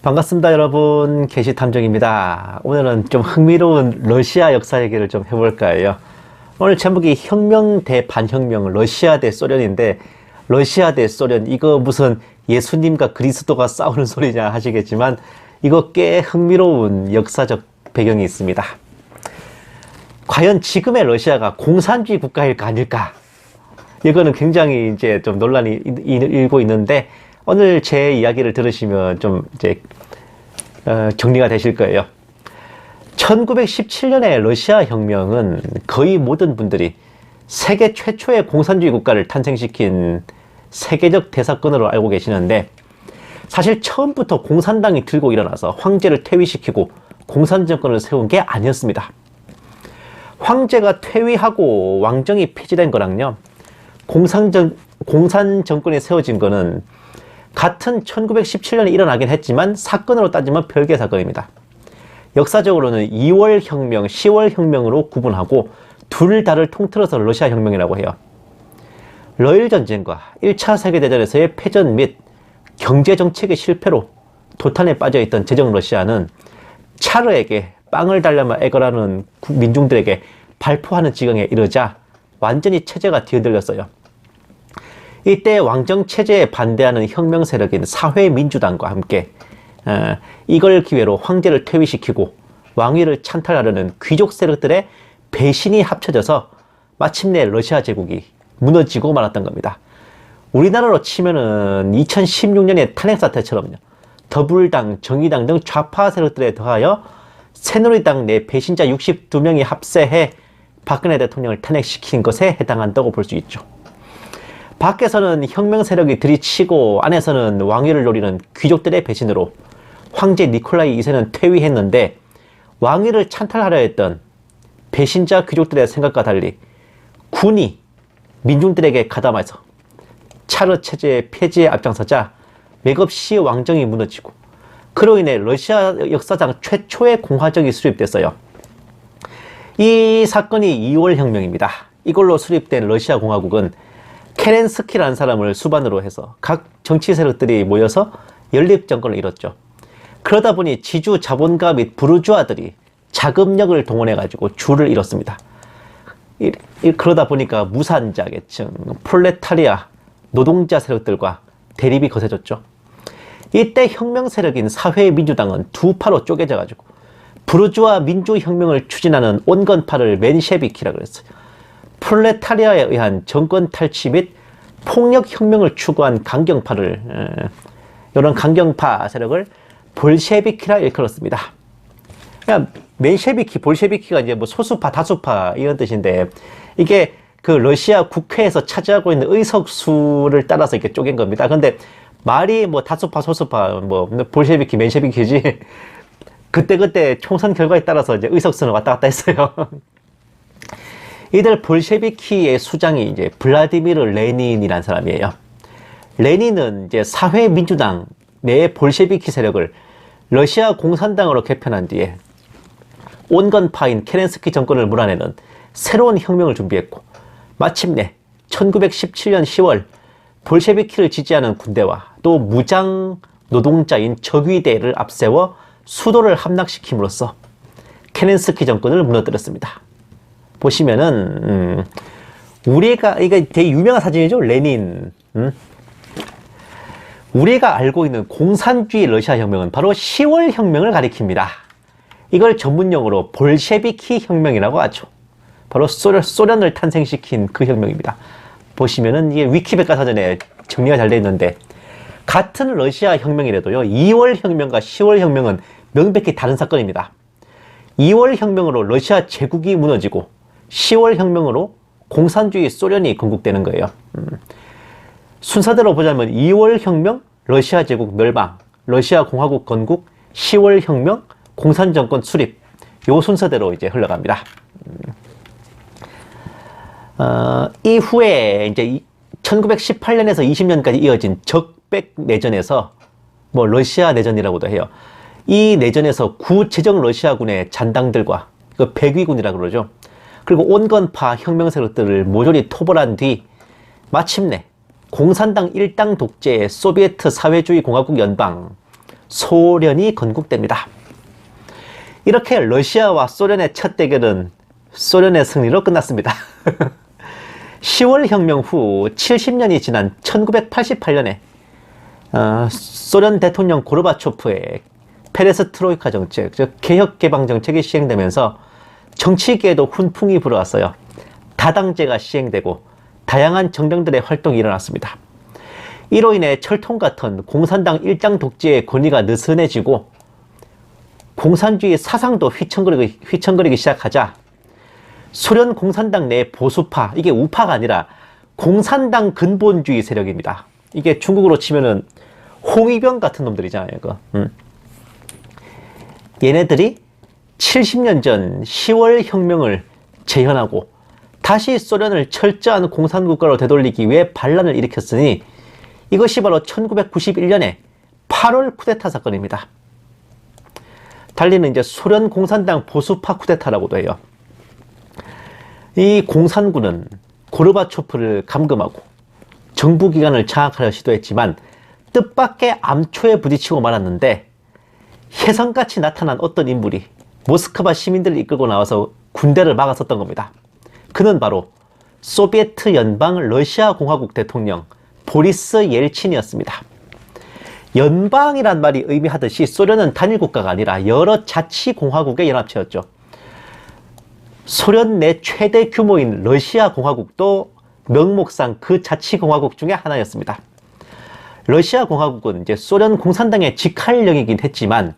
반갑습니다, 여러분. 게시탐정입니다. 오늘은 좀 흥미로운 러시아 역사 얘기를 좀 해볼까 해요. 오늘 제목이 혁명 대 반혁명, 러시아 대 소련인데, 러시아 대 소련, 이거 무슨 예수님과 그리스도가 싸우는 소리냐 하시겠지만, 이거 꽤 흥미로운 역사적 배경이 있습니다. 과연 지금의 러시아가 공산주의 국가일까 아닐까? 이거는 굉장히 이제 좀 논란이 일고 있는데, 오늘 제 이야기를 들으시면 좀 이제 정리가 되실 거예요. 1917년의 러시아 혁명은 거의 모든 분들이 세계 최초의 공산주의 국가를 탄생시킨 세계적 대사건으로 알고 계시는데, 사실 처음부터 공산당이 들고 일어나서 황제를 퇴위시키고 공산 정권을 세운 게 아니었습니다. 황제가 퇴위하고 왕정이 폐지된 거랑요, 공산 정권이 세워진 거는 같은 1917년에 일어나긴 했지만 사건으로 따지면 별개의 사건입니다. 역사적으로는 2월 혁명, 10월 혁명으로 구분하고 둘 다를 통틀어서 러시아 혁명이라고 해요. 러일 전쟁과 1차 세계대전에서의 패전 및 경제정책의 실패로 도탄에 빠져있던 제정 러시아는 차르에게 빵을 달라며 애걸하는 민중들에게 발포하는 지경에 이르자 완전히 체제가 뒤흔들렸어요. 이때 왕정체제에 반대하는 혁명 세력인 사회민주당과 함께 이걸 기회로 황제를 퇴위시키고 왕위를 찬탈하려는 귀족 세력들의 배신이 합쳐져서 마침내 러시아 제국이 무너지고 말았던 겁니다. 우리나라로 치면은 2016년의 탄핵사태처럼요, 더불당, 정의당 등 좌파 세력들에 더하여 새누리당 내 배신자 62명이 합세해 박근혜 대통령을 탄핵시킨 것에 해당한다고 볼 수 있죠. 밖에서는 혁명 세력이 들이치고 안에서는 왕위를 노리는 귀족들의 배신으로 황제 니콜라이 2세는 퇴위했는데, 왕위를 찬탈하려 했던 배신자 귀족들의 생각과 달리 군이 민중들에게 가담해서 차르 체제의 폐지에 앞장서자 맥없이 왕정이 무너지고, 그로 인해 러시아 역사상 최초의 공화정이 수립됐어요. 이 사건이 2월 혁명입니다. 이걸로 수립된 러시아 공화국은 케렌스키라는 사람을 수반으로 해서 각 정치 세력들이 모여서 연립 정권을 이뤘죠. 그러다 보니 지주 자본가 및 부르주아들이 자금력을 동원해가지고 주를 이뤘습니다. 그러다 보니까 무산자 계층, 프롤레타리아, 노동자 세력들과 대립이 거세졌죠. 이때 혁명 세력인 사회민주당은 두 파로 쪼개져가지고 부르주아 민주혁명을 추진하는 온건파를 맨셰비키라고 했어요. 프롤레타리아에 의한 정권 탈취 및 폭력혁명을 추구한 강경파를, 이런 강경파 세력을 볼셰비키라 일컬었습니다. 그러니까 맨셰비키, 볼셰비키가 이제 뭐 소수파, 다수파 이런 뜻인데, 이게 그 러시아 국회에서 차지하고 있는 의석수를 따라서 이렇게 쪼갠 겁니다. 근데 말이 뭐 다수파, 소수파, 뭐 볼셰비키, 맨셰비키지 그때그때 총선 결과에 따라서 이제 의석수는 왔다 갔다 했어요. 이들 볼셰비키의 수장이 이제 블라디미르 레닌이라는 사람이에요. 레닌은 이제 사회민주당 내 볼셰비키 세력을 러시아 공산당으로 개편한 뒤에 온건파인 케렌스키 정권을 몰아내는 새로운 혁명을 준비했고, 마침내 1917년 10월 볼셰비키를 지지하는 군대와 또 무장 노동자인 적위대를 앞세워 수도를 함락시킴으로써 케렌스키 정권을 무너뜨렸습니다. 보시면은 우리가, 이게 되게 유명한 사진이죠, 레닌. 우리가 알고 있는 공산주의 러시아 혁명은 바로 10월 혁명을 가리킵니다. 이걸 전문용어로 볼셰비키 혁명이라고 하죠. 바로 소련을 탄생시킨 그 혁명입니다. 보시면은 이게 위키백과 사전에 정리가 잘 되어 있는데, 같은 러시아 혁명이라도요, 2월 혁명과 10월 혁명은 명백히 다른 사건입니다. 2월 혁명으로 러시아 제국이 무너지고 10월 혁명으로 공산주의 소련이 건국되는 거예요. 순서대로 보자면 2월 혁명, 러시아 제국 멸망, 러시아 공화국 건국, 10월 혁명, 공산정권 수립, 요 순서대로 이제 흘러갑니다. 이후에 이제 1918년에서 20년까지 이어진 적백 내전에서 뭐 러시아 내전이라고도 해요. 이 내전에서 구제정 러시아군의 잔당들과 그 백위군이라고 그러죠. 그리고 온건파 혁명 세력들을 모조리 토벌한 뒤 마침내 공산당 일당 독재의 소비에트 사회주의 공화국 연방, 소련이 건국됩니다. 이렇게 러시아와 소련의 첫 대결은 소련의 승리로 끝났습니다. 10월 혁명 후 70년이 지난 1988년에 소련 대통령 고르바초프의 페레스트로이카 정책, 즉 개혁 개방 정책이 시행되면서 정치계에도 훈풍이 불어왔어요. 다당제가 시행되고 다양한 정당들의 활동이 일어났습니다. 이로 인해 철통 같은 공산당 일당 독재의 권위가 느슨해지고 공산주의 사상도 휘청거리기 시작하자 소련 공산당 내 보수파, 이게 우파가 아니라 공산당 근본주의 세력입니다. 이게 중국으로 치면은 홍위병 같은 놈들이잖아요. 얘네들이 70년 전 10월 혁명을 재현하고 다시 소련을 철저한 공산국가로 되돌리기 위해 반란을 일으켰으니 이것이 바로 1991년에 8월 쿠데타 사건입니다. 달리는 이제 소련 공산당 보수파 쿠데타라고도 해요. 이 공산군은 고르바초프를 감금하고 정부기관을 장악하려 시도했지만 뜻밖의 암초에 부딪히고 말았는데 혜성같이 나타난 어떤 인물이 모스크바 시민들을 이끌고 나와서 군대를 막았었던 겁니다. 그는 바로 소비에트 연방 러시아 공화국 대통령 보리스 옐친이었습니다. 연방이란 말이 의미하듯이 소련은 단일 국가가 아니라 여러 자치공화국의 연합체였죠. 소련 내 최대 규모인 러시아 공화국도 명목상 그 자치공화국 중에 하나였습니다. 러시아 공화국은 이제 소련 공산당의 직할령이긴 했지만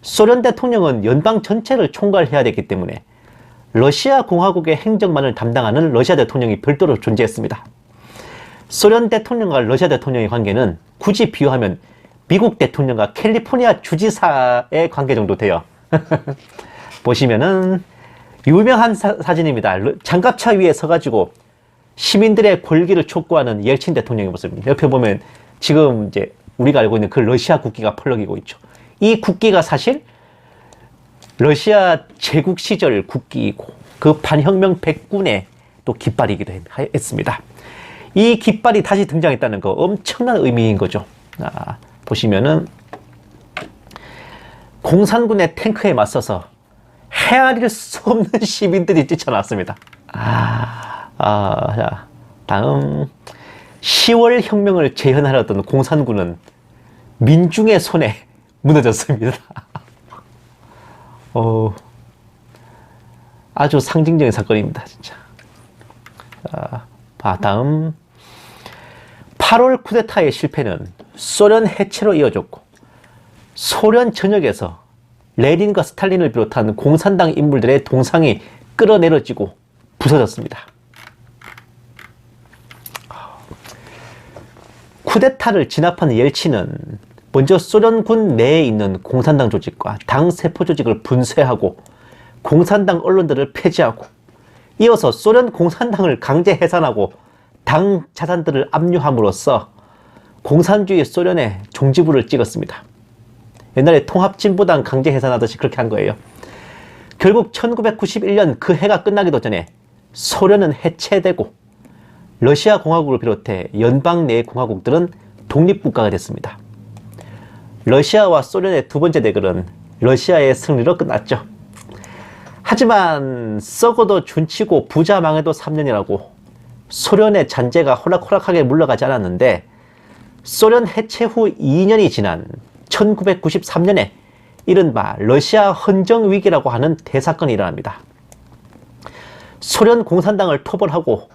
소련 대통령은 연방 전체를 총괄해야 됐기 때문에 러시아 공화국의 행정만을 담당하는 러시아 대통령이 별도로 존재했습니다. 소련 대통령과 러시아 대통령의 관계는 굳이 비유하면 미국 대통령과 캘리포니아 주지사의 관계 정도 돼요. 보시면은 유명한 사진입니다. 장갑차 위에 서가지고 시민들의 권리를 촉구하는 옐친 대통령의 모습입니다. 옆에 보면 지금 이제 우리가 알고 있는 그 러시아 국기가 펄럭이고 있죠. 이 국기가 사실 러시아 제국 시절 국기이고 그 반혁명 백군의 또 깃발이기도 했습니다. 이 깃발이 다시 등장했다는 거 엄청난 의미인 거죠. 보시면은 공산군의 탱크에 맞서서 헤아릴 수 없는 시민들이 뛰쳐나왔습니다. 자, 다음 10월 혁명을 재현하려던 공산군은 민중의 손에 무너졌습니다. 아주 상징적인 사건입니다, 진짜. 다음 8월 쿠데타의 실패는 소련 해체로 이어졌고 소련 전역에서 레닌과 스탈린을 비롯한 공산당 인물들의 동상이 끌어내려지고 부서졌습니다. 쿠데타를 진압한 옐친은 먼저 소련군 내에 있는 공산당 조직과 당 세포 조직을 분쇄하고 공산당 언론들을 폐지하고 이어서 소련 공산당을 강제 해산하고 당 자산들을 압류함으로써 공산주의 소련의 종지부를 찍었습니다. 옛날에 통합진보당 강제 해산하듯이 그렇게 한 거예요. 결국 1991년 그 해가 끝나기도 전에 소련은 해체되고 러시아 공화국을 비롯해 연방 내 공화국들은 독립국가가 됐습니다. 러시아와 소련의 두 번째 대결은 러시아의 승리로 끝났죠. 하지만 썩어도 준치고 부자 망해도 3년이라고 소련의 잔재가 호락호락하게 물러가지 않았는데 소련 해체 후 2년이 지난 1993년에 이른바 러시아 헌정위기라고 하는 대사건이 일어납니다. 소련 공산당을 토벌하고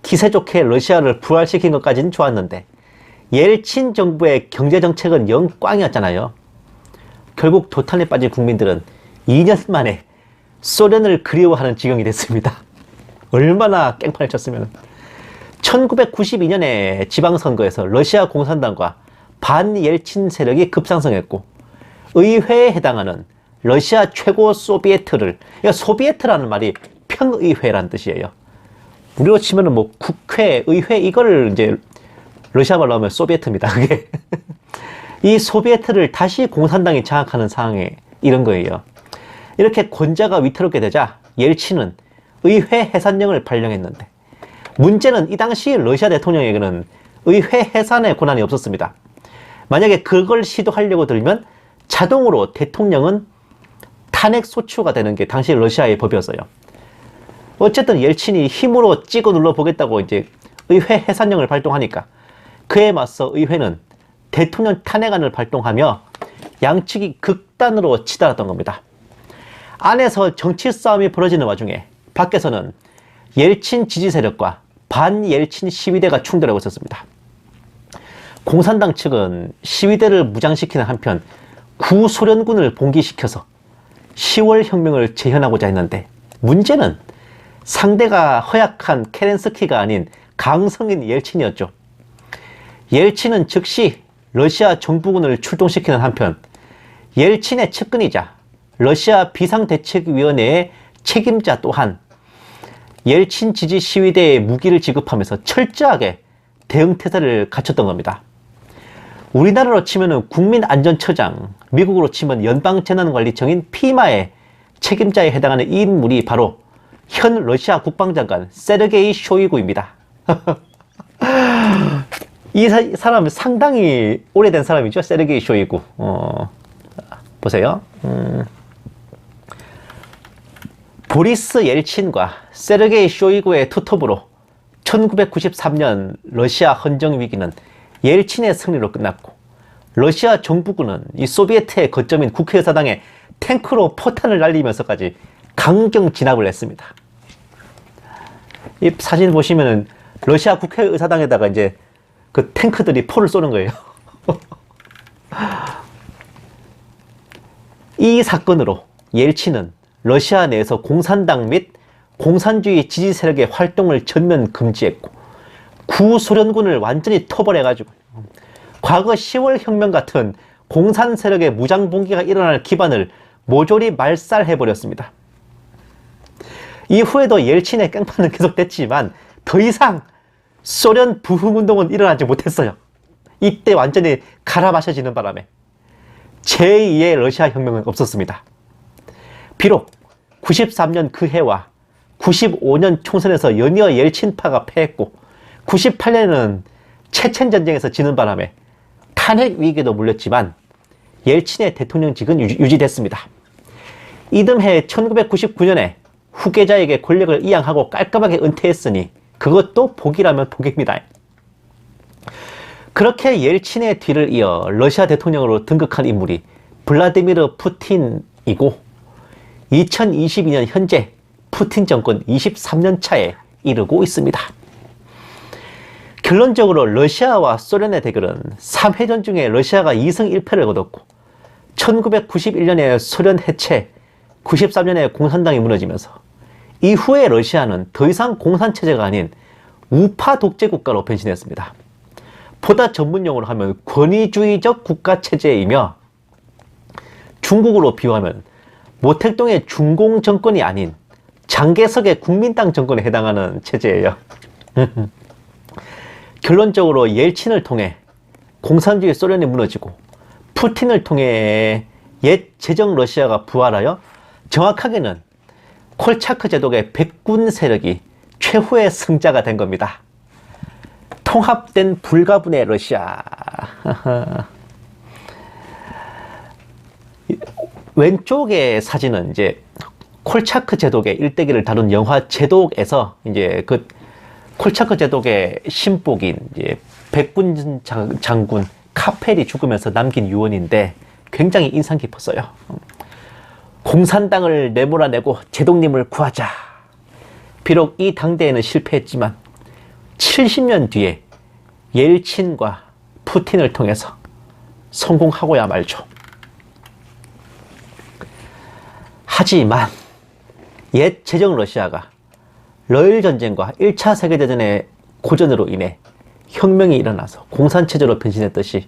기세 좋게 러시아를 부활시킨 것까지는 좋았는데 옐친 정부의 경제정책은 영 꽝이었잖아요. 결국 도탄에 빠진 국민들은 2년 만에 소련을 그리워하는 지경이 됐습니다. 얼마나 깽판을 쳤으면. 1992년에 지방선거에서 러시아 공산당과 반옐친 세력이 급상승했고 의회에 해당하는 러시아 최고 소비에트를, 그러니까 소비에트라는 말이 평의회라는 뜻이에요. 우리로 치면은 뭐 국회, 의회 이걸 이제 러시아 말로 하면 소비에트입니다. 그게 이 소비에트를 다시 공산당이 장악하는 상황에 이런 거예요. 이렇게 권자가 위태롭게 되자 옐친은 의회 해산령을 발령했는데 문제는 이 당시 러시아 대통령에게는 의회 해산의 권한이 없었습니다. 만약에 그걸 시도하려고 들면 자동으로 대통령은 탄핵 소추가 되는 게 당시 러시아의 법이었어요. 어쨌든 옐친이 힘으로 찍어 눌러 보겠다고 이제 의회 해산령을 발동하니까 그에 맞서 의회는 대통령 탄핵안을 발동하며 양측이 극단으로 치달았던 겁니다. 안에서 정치 싸움이 벌어지는 와중에 밖에서는 옐친 지지 세력과 반 옐친 시위대가 충돌하고 있었습니다. 공산당 측은 시위대를 무장시키는 한편 구소련군을 봉기시켜서 10월 혁명을 재현하고자 했는데 문제는 상대가 허약한 케렌스키가 아닌 강성인 옐친이었죠. 옐친은 즉시 러시아 정부군을 출동시키는 한편 옐친의 측근이자 러시아 비상대책위원회의 책임자 또한 옐친 지지 시위대에 무기를 지급하면서 철저하게 대응태세를 갖췄던 겁니다. 우리나라로 치면 국민안전처장, 미국으로 치면 연방재난관리청인 피마의 책임자에 해당하는 이 인물이 바로 현 러시아 국방장관 세르게이 쇼이구입니다. 이 사람은 상당히 오래된 사람이죠. 세르게이 쇼이구. 보세요. 보리스 옐친과 세르게이 쇼이구의 투톱으로 1993년 러시아 헌정 위기는 옐친의 승리로 끝났고 러시아 정부군은 이 소비에트의 거점인 국회의사당에 탱크로 포탄을 날리면서까지 강경 진압을 했습니다. 이 사진 보시면은 러시아 국회의사당에다가 이제 그 탱크들이 포를 쏘는 거예요. 이 사건으로 옐친은 러시아 내에서 공산당 및 공산주의 지지 세력의 활동을 전면 금지했고 구소련군을 완전히 토벌해가지고 과거 10월 혁명 같은 공산 세력의 무장 봉기가 일어날 기반을 모조리 말살해버렸습니다. 이후에도 옐친의 깽판은 계속됐지만 더 이상 소련 부흥운동은 일어나지 못했어요. 이때 완전히 갈아 마셔지는 바람에 제2의 러시아 혁명은 없었습니다. 비록 93년 그 해와 95년 총선에서 연이어 옐친파가 패했고 98년에는 체첸 전쟁에서 지는 바람에 탄핵 위기에도 물렸지만 옐친의 대통령직은 유지됐습니다. 이듬해 1999년에 후계자에게 권력을 이양하고 깔끔하게 은퇴했으니 그것도 복이라면 복입니다. 그렇게 옐친의 뒤를 이어 러시아 대통령으로 등극한 인물이 블라디미르 푸틴이고 2022년 현재 푸틴 정권 23년 차에 이르고 있습니다. 결론적으로 러시아와 소련의 대결은 3회전 중에 러시아가 2승 1패를 거뒀고 1991년에 소련 해체, 93년에 공산당이 무너지면서 이후에 러시아는 더 이상 공산체제가 아닌 우파 독재 국가로 변신했습니다. 보다 전문용어로 하면 권위주의적 국가체제이며 중국으로 비유하면 모택동의 중공 정권이 아닌 장개석의 국민당 정권에 해당하는 체제예요. 결론적으로 옐친을 통해 공산주의 소련이 무너지고 푸틴을 통해 옛 제정 러시아가 부활하여 정확하게는 콜차크 제독의 백군 세력이 최후의 승자가 된 겁니다. 통합된 불가분의 러시아. 왼쪽의 사진은 이제 콜차크 제독의 일대기를 다룬 영화 제독에서 이제 그 콜차크 제독의 신복인 이제 백군 장군 카펠이 죽으면서 남긴 유언인데 굉장히 인상 깊었어요. 공산당을 내몰아내고 제독님을 구하자. 비록 이 당대에는 실패했지만 70년 뒤에 옐친과 푸틴을 통해서 성공하고야 말죠. 하지만 옛 제정 러시아가 러일 전쟁과 1차 세계대전의 고전으로 인해 혁명이 일어나서 공산체제로 변신했듯이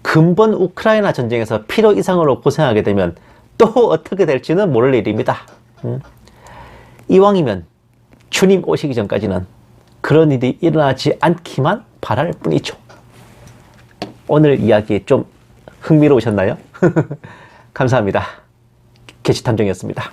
근본 우크라이나 전쟁에서 필요 이상으로 고생하게 되면 또 어떻게 될지는 모를 일입니다. 이왕이면 주님 오시기 전까지는 그런 일이 일어나지 않기만 바랄 뿐이죠. 오늘 이야기 좀 흥미로우셨나요? 감사합니다. 개취탐정이었습니다.